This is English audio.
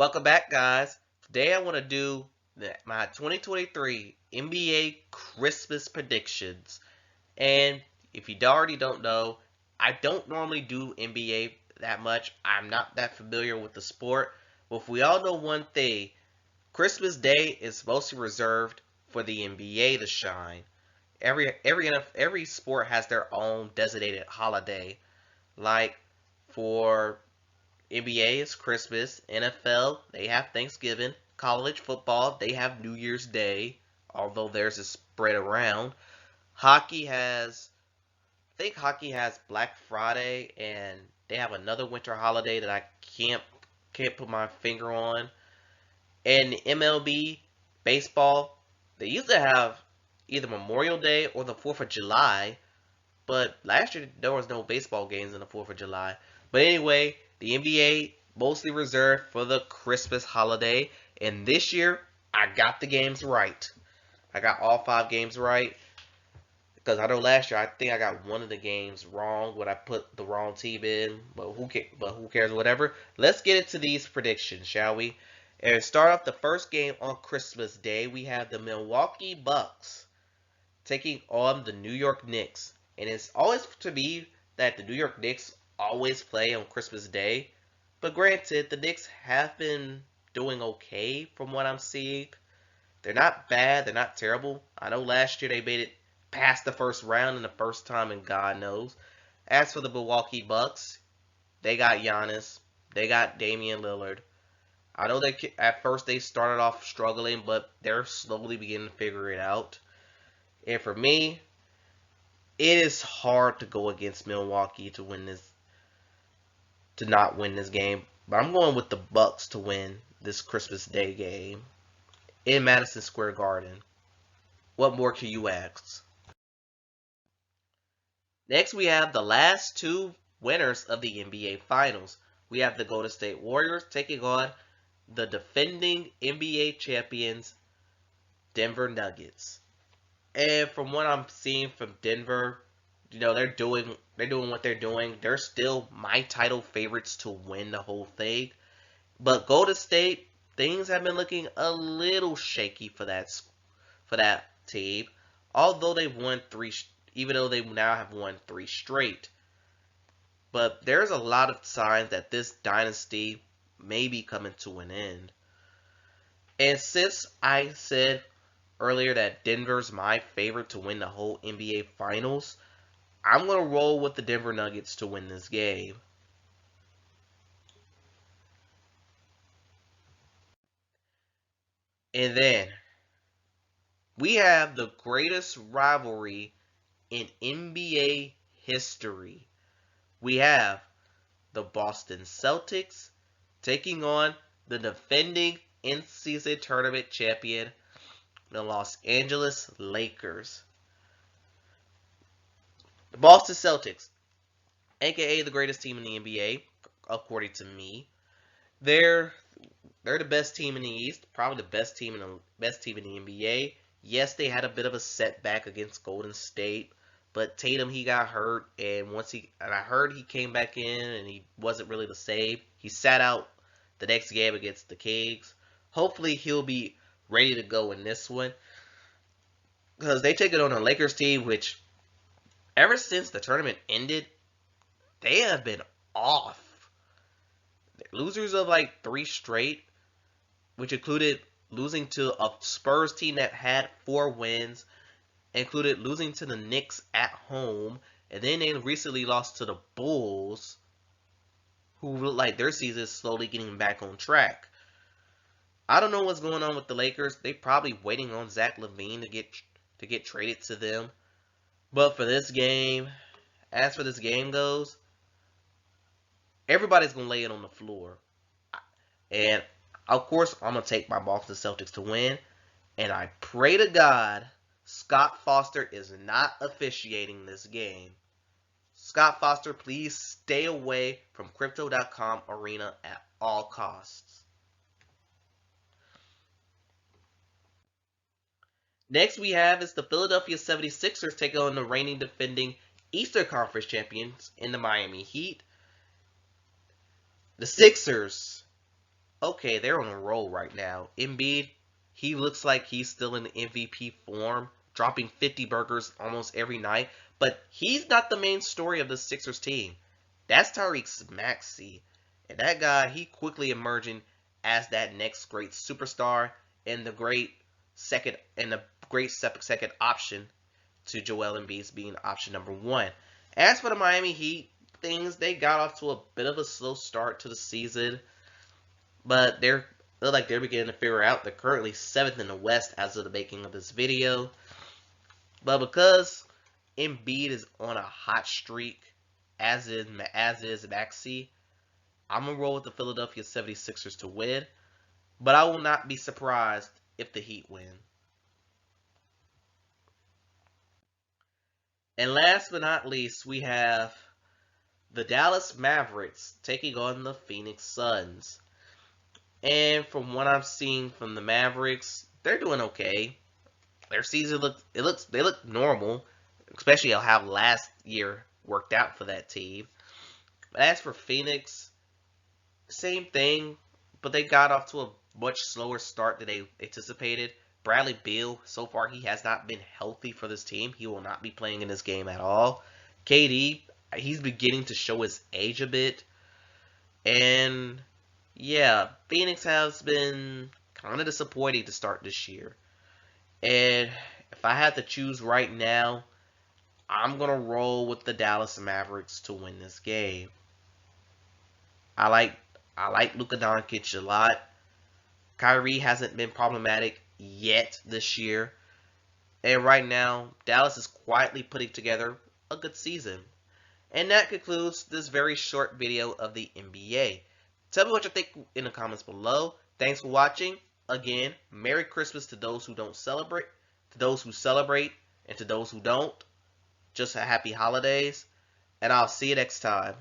Welcome back, guys. Today I want to do my 2023 NBA Christmas predictions. And if you already don't know, I don't normally do NBA that much. I'm not that familiar with the sport. But if we all know one thing, Christmas Day is mostly reserved for the NBA to shine. Every sport has their own designated holiday. Like for NBA is Christmas. NFL, they have Thanksgiving. College football, they have New Year's Day, although theirs is spread around. Hockey has, I think hockey has Black Friday, and they have another winter holiday that I can't put my finger on. And MLB, baseball, they used to have either Memorial Day or the 4th of July, but last year there was no baseball games on the 4th of July. But anyway, the NBA mostly reserved for the Christmas holiday. And this year, I got the games right. I got all 5 games right. Because I know last year I think I got one of the games wrong when I put the wrong team in. But who cares, whatever. Let's get into these predictions, shall we? And start off the first game on Christmas Day. We have the Milwaukee Bucks taking on the New York Knicks. And it's always to me that the New York Knicks always play on Christmas Day. But granted, the Knicks have been doing okay from what I'm seeing. They're not bad, they're not terrible. I know last year they made it past the first round in the first time and God knows. As for the Milwaukee Bucks, they got Giannis, they got Damian Lillard. I know that at first they started off struggling, but they're slowly beginning to figure it out. And for me, it is hard to go against Milwaukee to not win this game. But I'm going with the Bucks to win this Christmas Day game in Madison Square Garden. What more can you ask? Next, we have the last two winners of the NBA Finals. We have the Golden State Warriors taking on the defending NBA champions, Denver Nuggets. And from what I'm seeing from Denver, they're doing what they're doing. They're still my title favorites to win the whole thing. But Golden State, things have been looking a little shaky for that team. Although they've won three, even though they now have won 3 straight. But there's a lot of signs that this dynasty may be coming to an end. And since I said earlier that Denver's my favorite to win the whole NBA Finals, I'm going to roll with the Denver Nuggets to win this game. And then we have the greatest rivalry in NBA history. We have the Boston Celtics taking on the defending in-season tournament champion, the Los Angeles Lakers. The Boston Celtics, aka the greatest team in the NBA, according to me. They're the best team in the East, probably the best team in the NBA. Yes, they had a bit of a setback against Golden State, but Tatum he got hurt, and I heard he came back in and he wasn't really the same. He sat out the next game against the Kings. Hopefully he'll be ready to go in this one because they take it on a Lakers team which ever since the tournament ended, they have been off. They're losers of like 3 straight, which included losing to a Spurs team that had 4 wins, included losing to the Knicks at home, and then they recently lost to the Bulls, who look like their season is slowly getting back on track. I don't know what's going on with the Lakers. They probably waiting on Zach LaVine to get traded to them. But for this game, as for this game goes, everybody's gonna lay it on the floor, and of course I'm gonna take my Boston Celtics to win. And I pray to God Scott Foster is not officiating this game. Scott Foster, please stay away from Crypto.com Arena at all costs. Next we have is the Philadelphia 76ers taking on the reigning defending Eastern Conference champions in the Miami Heat. The Sixers, okay, they're on a roll right now. Embiid, he looks like he's still in MVP form, dropping 50 burgers almost every night, but he's not the main story of the Sixers team. That's Tyrese Maxey. And that guy, he quickly emerging as that next great superstar and the great second option to Joel Embiid being option number one. As for the Miami Heat, they got off to a bit of a slow start to the season, but they're like they're beginning to figure out. They're currently seventh in the West as of the making of this video. But because Embiid is on a hot streak, as is Maxey, I'm gonna roll with the Philadelphia 76ers to win. But I will not be surprised if the Heat win. And last but not least, we have the Dallas Mavericks taking on the Phoenix Suns. And from what I'm seeing from the Mavericks, they're doing okay. Their season they look normal, especially how last year worked out for that team. But as for Phoenix, same thing, but they got off to a much slower start than they anticipated. Bradley Beal, so far he has not been healthy for this team. He will not be playing in this game at all. KD, he's beginning to show his age a bit. And yeah, Phoenix has been kind of disappointing to start this year. And if I had to choose right now, I'm going to roll with the Dallas Mavericks to win this game. I like Luka Doncic a lot. Kyrie hasn't been problematic yet this year. And right now, Dallas is quietly putting together a good season. And that concludes this very short video of the NBA. Tell me what you think in the comments below. Thanks for watching. Again, Merry Christmas to those who don't celebrate, to those who celebrate, and to those who don't. Just a happy holidays. And I'll see you next time.